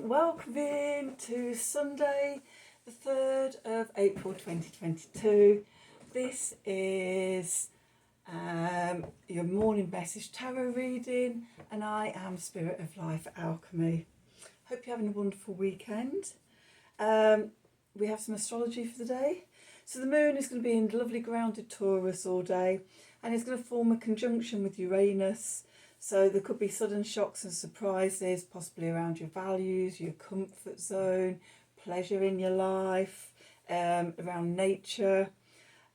Welcome in to Sunday, the 3rd of April 2022. This is your morning message tarot reading, and I am Spirit of Life Alchemy. Hope you're having a wonderful weekend. We have some astrology for the day. So the moon is going to be in lovely grounded Taurus all day, and it's going to form a conjunction with Uranus. So there could be sudden shocks and surprises, possibly around your values, your comfort zone, pleasure in your life, around nature.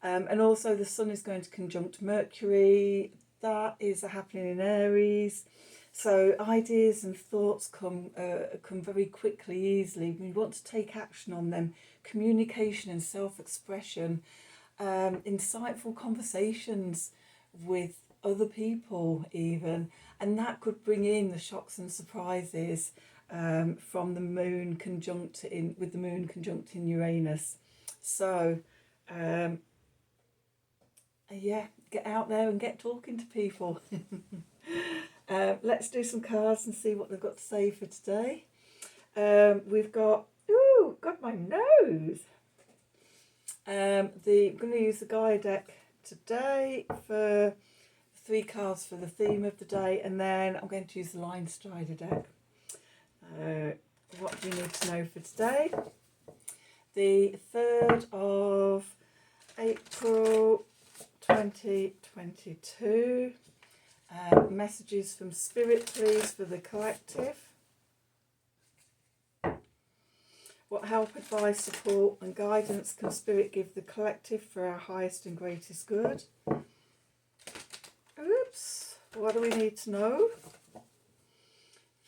And also the sun is going to conjunct Mercury. That is happening in Aries. So ideas and thoughts come very quickly, easily. We want to take action on them. Communication and self-expression, insightful conversations with other people even, and that could bring in the shocks and surprises from the moon conjunct with the moon conjunct in Uranus. So yeah, get out there and get talking to people. Let's do some cards and see what they've got to say for today. We've got, ooh, got my nose. I'm going to use the Gaia deck today for 3 cards for the theme of the day, and then I'm going to use the Line Strider deck. What do you need to know for today? The 3rd of April 2022. Messages from Spirit, please, for the collective. What help, advice, support and guidance can Spirit give the collective for our highest and greatest good? Oops, what do we need to know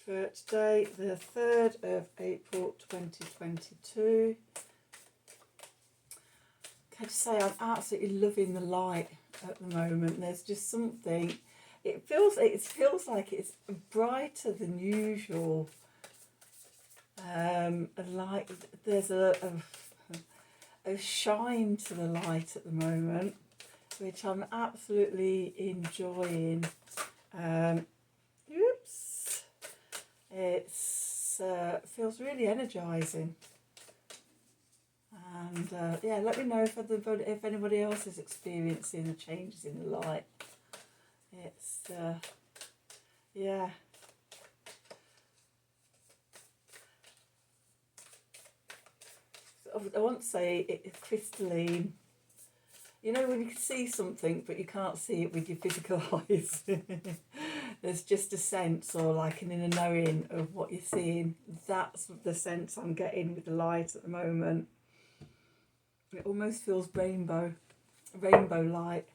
for today, the 3rd of April 2022? Can I just say I'm absolutely loving the light at the moment. There's just something, it feels like it's brighter than usual. Like there's a shine to the light at the moment, which I'm absolutely enjoying. Oops, it's feels really energizing, and yeah, let me know if anybody else is experiencing the changes in the light. It's yeah. I won't say it's crystalline. You know when you can see something but you can't see it with your physical eyes. There's just a sense, or like an inner knowing of what you're seeing. That's the sense I'm getting with the light at the moment. It almost feels rainbow light.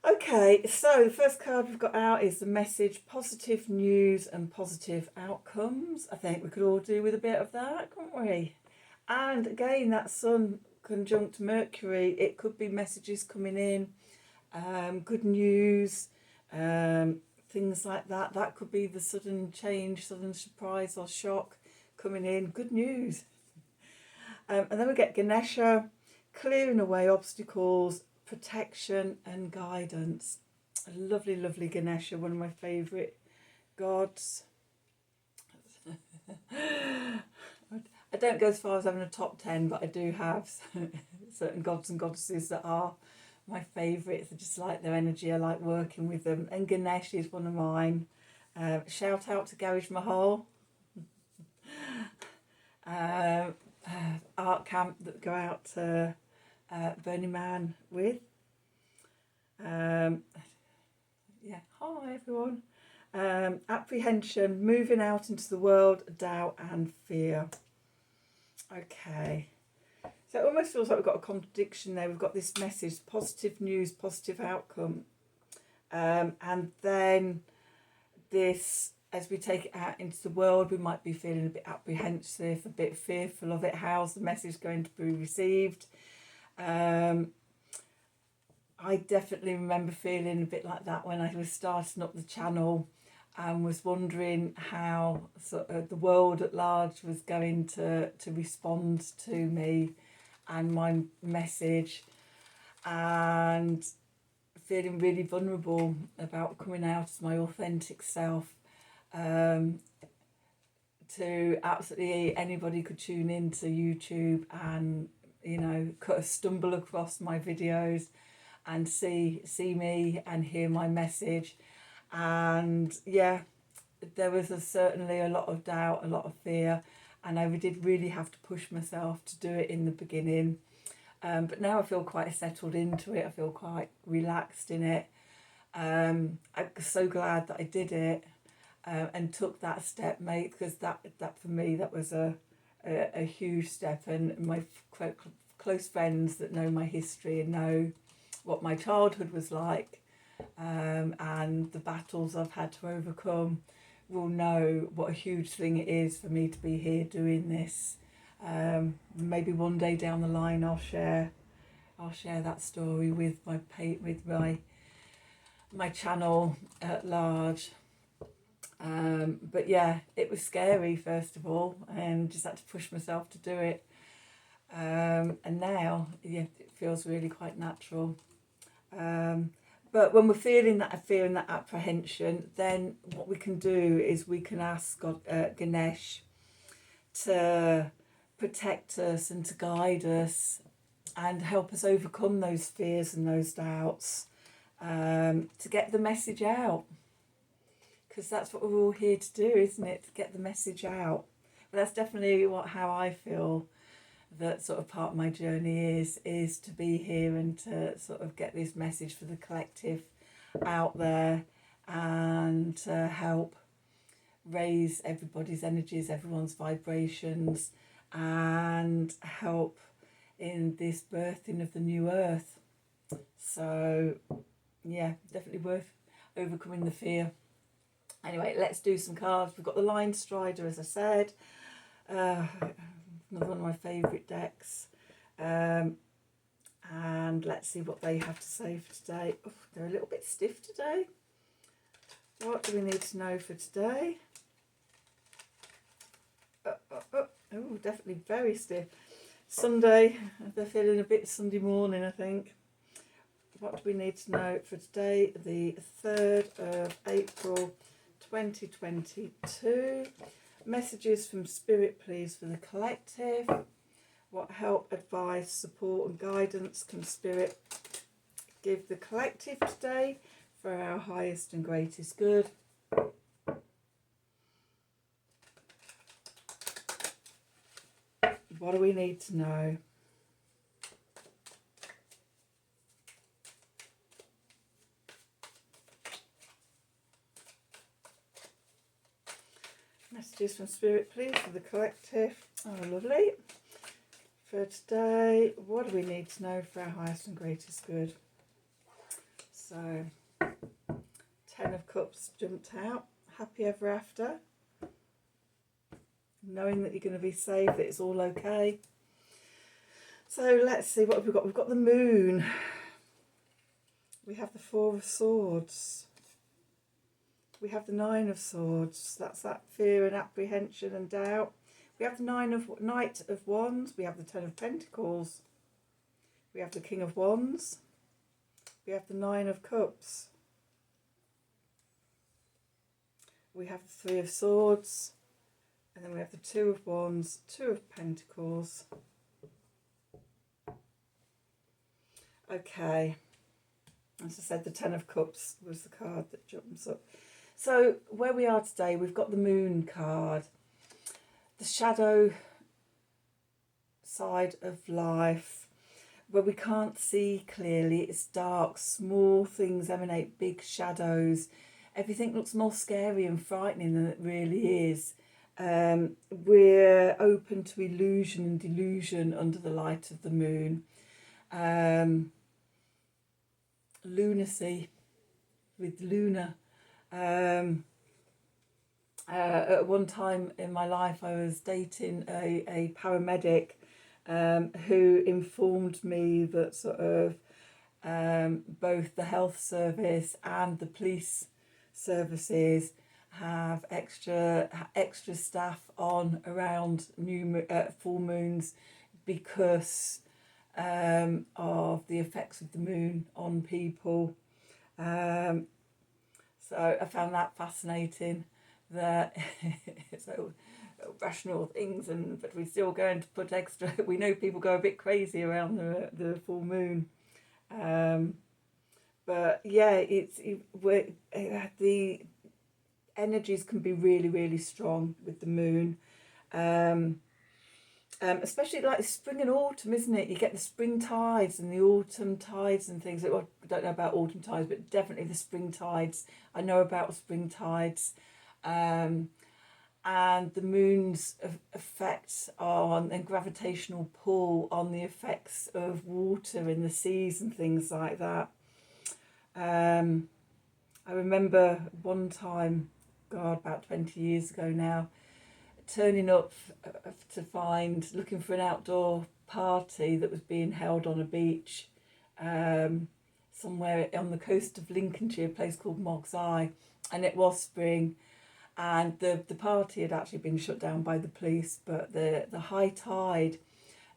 Okay, so the first card we've got out is the message, positive news and positive outcomes. I think we could all do with a bit of that, couldn't we? And again, that sun conjunct Mercury, it could be messages coming in, good news, things like that. That could be the sudden change, sudden surprise or shock coming in, good news. And then we get Ganesha, clearing away obstacles, protection and guidance. A lovely, lovely Ganesha, one of my favourite gods. I don't go as far as having a top 10, but I do have certain gods and goddesses that are my favourites. I just like their energy. I like working with them. And Ganesh is one of mine. Shout out to Garage Mahal. Art camp that go out to Burning Man with. Yeah, hi everyone. Apprehension, moving out into the world, doubt and fear. Okay, so it almost feels like we've got a contradiction there. We've got this message, positive news, positive outcome, and then this, as we take it out into the world, we might be feeling a bit apprehensive, a bit fearful of it. How's the message going to be received? I definitely remember feeling a bit like that when I was starting up the channel and was wondering how the world at large was going to respond to me and my message, and feeling really vulnerable about coming out as my authentic self, to to absolutely anybody could tune into YouTube and, you know, stumble across my videos and see me and hear my message. And yeah, there was certainly a lot of doubt, a lot of fear, and I did really have to push myself to do it in the beginning. But now I feel quite settled into it. I feel quite relaxed in it. I'm so glad that I did it and took that step, mate, because that for me, that was a huge step. And my close friends that know my history and know what my childhood was like, and the battles I've had to overcome, will know what a huge thing it is for me to be here doing this. Maybe one day down the line I'll share that story with my channel at large. But yeah, it was scary first of all, and just had to push myself to do it. And now, yeah, it feels really quite natural. But when we're feeling that fear and that apprehension, then what we can do is we can ask God, Ganesh, to protect us and to guide us and help us overcome those fears and those doubts, to get the message out. Because that's what we're all here to do, isn't it? To get the message out. But that's definitely how I feel that sort of part of my journey is to be here and to sort of get this message for the collective out there, and to help raise everybody's energies, everyone's vibrations, and help in this birthing of the new earth. So yeah, definitely worth overcoming the fear. Anyway, let's do some cards. We've got the Line Strider, as I said. Another one of my favourite decks. And let's see what they have to say for today. Oh, they're a little bit stiff today. What do we need to know for today? Oh, definitely very stiff. Sunday. They're feeling a bit Sunday morning, I think. What do we need to know for today, the 3rd of April 2022? Messages from Spirit, please, for the collective. What help, advice, support and guidance can Spirit give the collective today for our highest and greatest good? What do we need to know? Messages from Spirit, please, for the collective. Oh, lovely. For today, what do we need to know for our highest and greatest good? So, 10 of Cups jumped out. Happy ever after. Knowing that you're going to be safe, that it's all okay. So, let's see, what have we got? We've got the Moon. We have the 4 of Swords. We have the 9 of Swords. That's that fear and apprehension and doubt. We have the Knight of Wands. We have the 10 of Pentacles. We have the King of Wands. We have the 9 of Cups. We have the 3 of Swords. And then we have the 2 of Wands, 2 of Pentacles. Okay. As I said, the 10 of Cups was the card that jumps up. So where we are today, we've got the Moon card. The shadow side of life, where we can't see clearly. It's dark, small things emanate big shadows. Everything looks more scary and frightening than it really is. We're open to illusion and delusion under the light of the moon. Lunacy with Luna. At one time in my life, I was dating a paramedic who informed me that sort of both the health service and the police services have extra staff on around full moons because of the effects of the moon on people. So I found that fascinating. That so rational things, but we're still going to put extra. We know people go a bit crazy around the full moon. But yeah, the energies can be really, really strong with the moon. Especially like spring and autumn, isn't it? You get the spring tides and the autumn tides and things. Well, I don't know about autumn tides, but definitely the spring tides. I know about spring tides. And the moon's effects on and gravitational pull on the effects of water in the seas and things like that. I remember one time, God, about 20 years ago now, turning up looking for an outdoor party that was being held on a beach somewhere on the coast of Lincolnshire, a place called Mog's Eye, and it was spring, and the party had actually been shut down by the police, but the high tide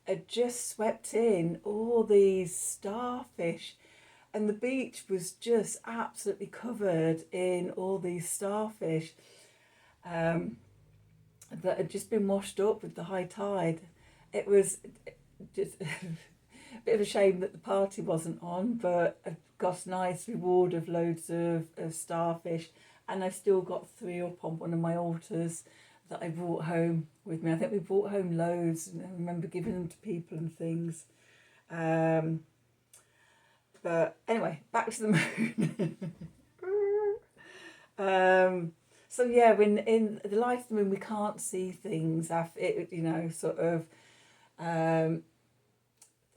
had just swept in all these starfish, and the beach was just absolutely covered in all these starfish that had just been washed up with the high tide. It was just a bit of a shame that the party wasn't on, but I got a nice reward of loads of starfish, and I still got 3 up on one of my altars that I brought home with me. I think we brought home loads, and I remember giving them to people and things. But anyway, back to the moon. So yeah, when in the light of the moon, we can't see things. Sort of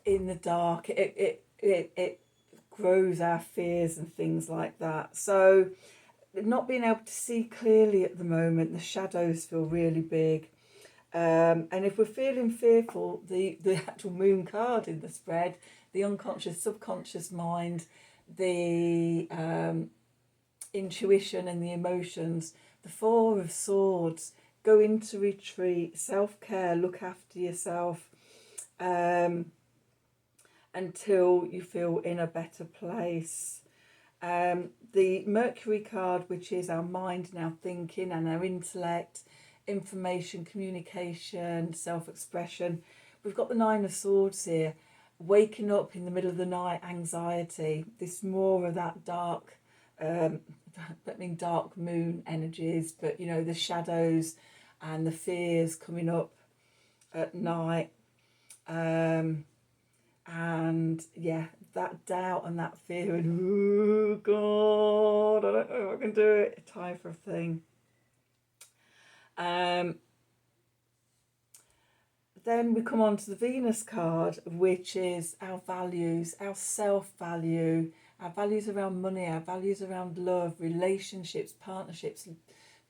in the dark. It grows our fears and things like that. So not being able to see clearly at the moment, the shadows feel really big. And if we're feeling fearful, the actual moon card in the spread, the unconscious, subconscious mind, the intuition and the emotions, the 4 of Swords, go into retreat, self-care, look after yourself until you feel in a better place. The Mercury card, which is our mind and our thinking and our intellect, information, communication, self-expression. We've got the 9 of Swords here, waking up in the middle of the night, anxiety. This more of that dark, dark moon energies, but the shadows and the fears coming up at night. And yeah, that doubt and that fear and, oh God, I don't know if I can do it, type of thing. Then we come on to the Venus card, which is our values, our self-value, our values around money, our values around love, relationships, partnerships,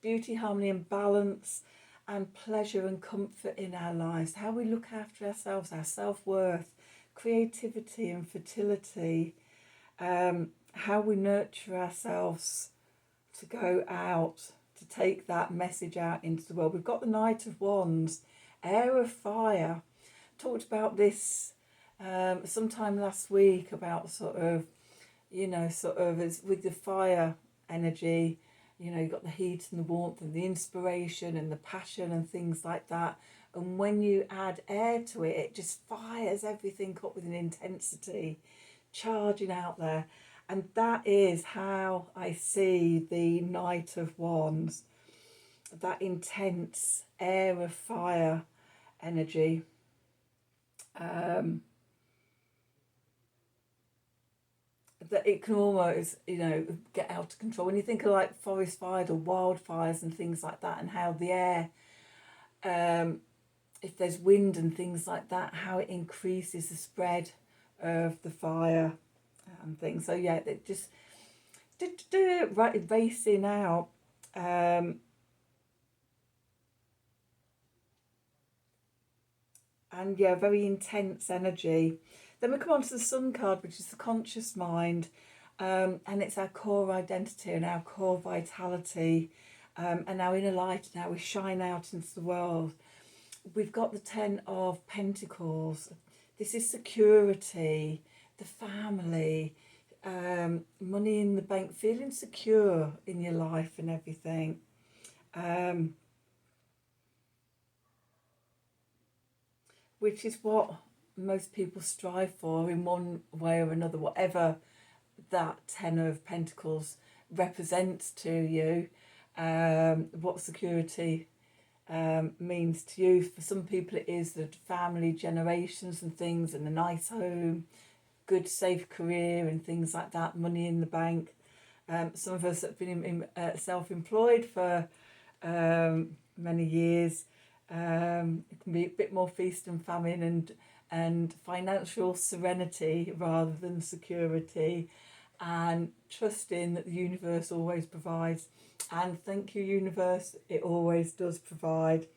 beauty, harmony and balance, and pleasure and comfort in our lives, how we look after ourselves, our self-worth, creativity and fertility, how we nurture ourselves to go out, to take that message out into the world. We've got the Knight of Wands, air of fire. Talked about this sometime last week about as with the fire energy, you've got the heat and the warmth and the inspiration and the passion and things like that. And when you add air to it, it just fires everything up with an intensity, charging out there. And that is how I see the Knight of Wands, that intense air of fire energy. That it can almost, get out of control. When you think of like forest fires or wildfires and things like that, and how the air, if there's wind and things like that, how it increases the spread of the fire and things. So yeah, it just racing out. And yeah, very intense energy. Then we come on to the Sun card, which is the conscious mind, and it's our core identity and our core vitality, and our inner light and how we shine out into the world. We've got the 10 of Pentacles. This is security, the family, money in the bank, feeling secure in your life and everything. which is what most people strive for in one way or another, whatever that Ten of Pentacles represents to you, what security means to you. For some people it is the family, generations and things, and a nice home, good safe career and things like that, money in the bank. Some of us have been self-employed for many years. It can be a bit more feast and famine and financial serenity rather than security, and trusting that the universe always provides. And thank you, universe, it always does provide.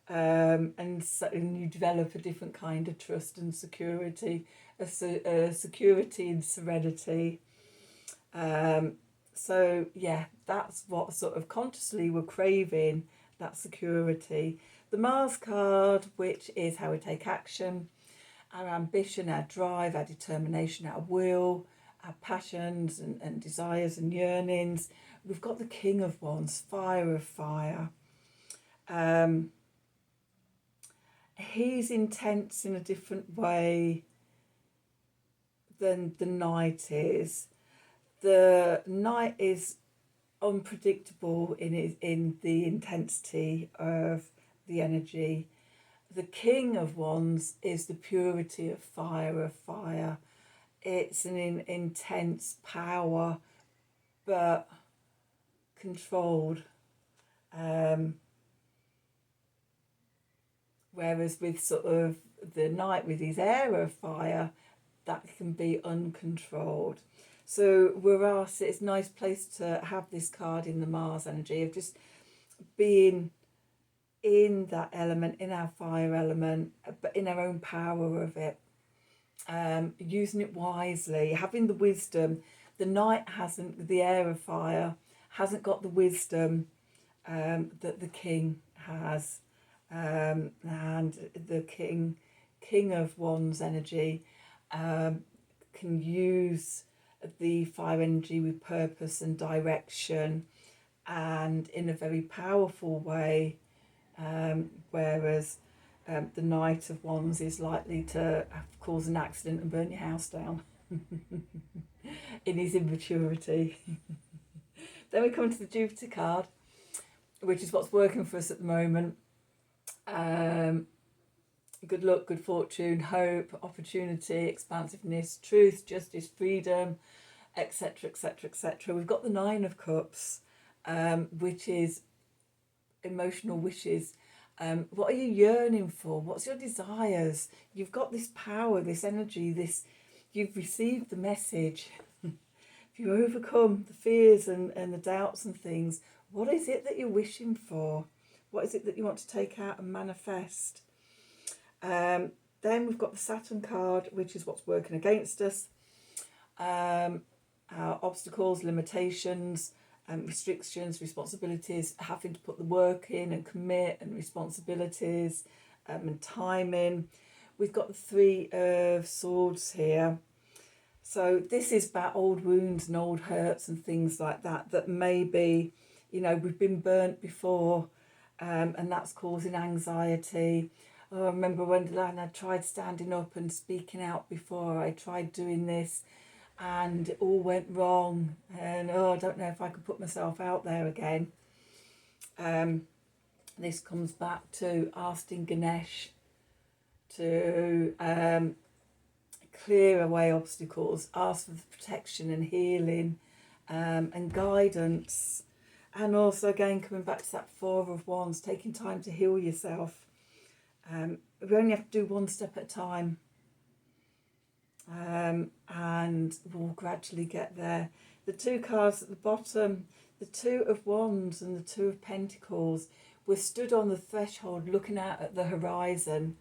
And you develop a different kind of trust and security, a security and serenity. So yeah, that's what sort of consciously we're craving, that security. The Mars card, which is how we take action, our ambition, our drive, our determination, our will, our passions and desires and yearnings. We've got the King of Wands, fire of fire. He's intense in a different way than the Knight is. The Knight is unpredictable in the intensity of the energy. The King of Wands is the purity of fire. It's an intense power, but controlled. Whereas with sort of the Knight, with his air of fire, that can be uncontrolled. So we're asked, it's a nice place to have this card in the Mars energy of just being in that element, in our fire element, but in our own power of it. Using it wisely, having the wisdom. The Knight hasn't, the air of fire, hasn't got the wisdom that the King has. And the King of Wands energy can use the fire energy with purpose and direction and in a very powerful way, whereas the Knight of Wands is likely to cause an accident and burn your house down in his immaturity. Then we come to the Jupiter card, which is what's working for us at the moment. Good luck, good fortune, hope, opportunity, expansiveness, truth, justice, freedom, etc, etc, etc. We've got the Nine of Cups, which is emotional wishes. What are you yearning for? What's your desires? You've got this power, this energy, you've received the message. If you overcome the fears and the doubts and things, what is it that you're wishing for? What is it that you want to take out and manifest? Then we've got the Saturn card, which is what's working against us. Our obstacles, limitations, restrictions, responsibilities, having to put the work in and commit, and responsibilities and timing. We've got the Three of Swords here. So this is about old wounds and old hurts and things like that, that maybe, we've been burnt before, and that's causing anxiety. Oh, I remember when I tried standing up and speaking out before. I tried doing this and it all went wrong, and I don't know if I could put myself out there again. This comes back to asking Ganesh to clear away obstacles, ask for protection and healing and guidance. And also again coming back to that Four of Wands, taking time to heal yourself. We only have to do one step at a time, and we'll gradually get there. The two cards at the bottom, the Two of Wands and the Two of Pentacles, we're stood on the threshold looking out at the horizon,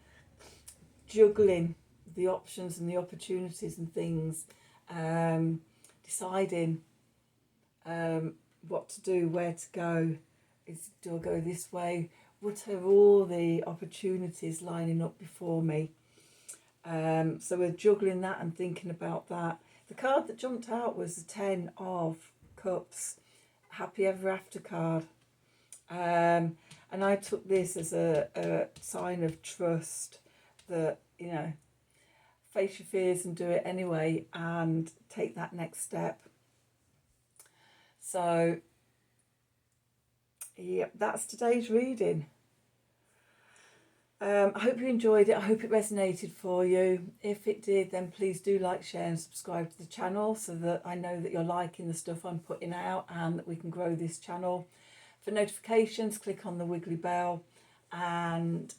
juggling the options and the opportunities and things, deciding what to do, where to go. Do I go this way? What are all the opportunities lining up before me? So we're juggling that and thinking about that. The card that jumped out was the Ten of Cups, Happy Ever After card. And I took this as a sign of trust, that, you know, face your fears and do it anyway and take that next step. So, yep, that's today's reading. I hope you enjoyed it. I hope it resonated for you. If it did, then please do like, share and subscribe to the channel so that I know that you're liking the stuff I'm putting out and that we can grow this channel. For notifications, click on the wiggly bell and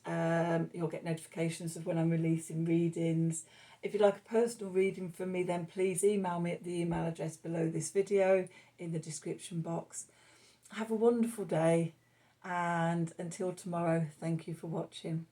you'll get notifications of when I'm releasing readings. If you'd like a personal reading from me, then please email me at the email address below this video in the description box. Have a wonderful day, and until tomorrow, thank you for watching.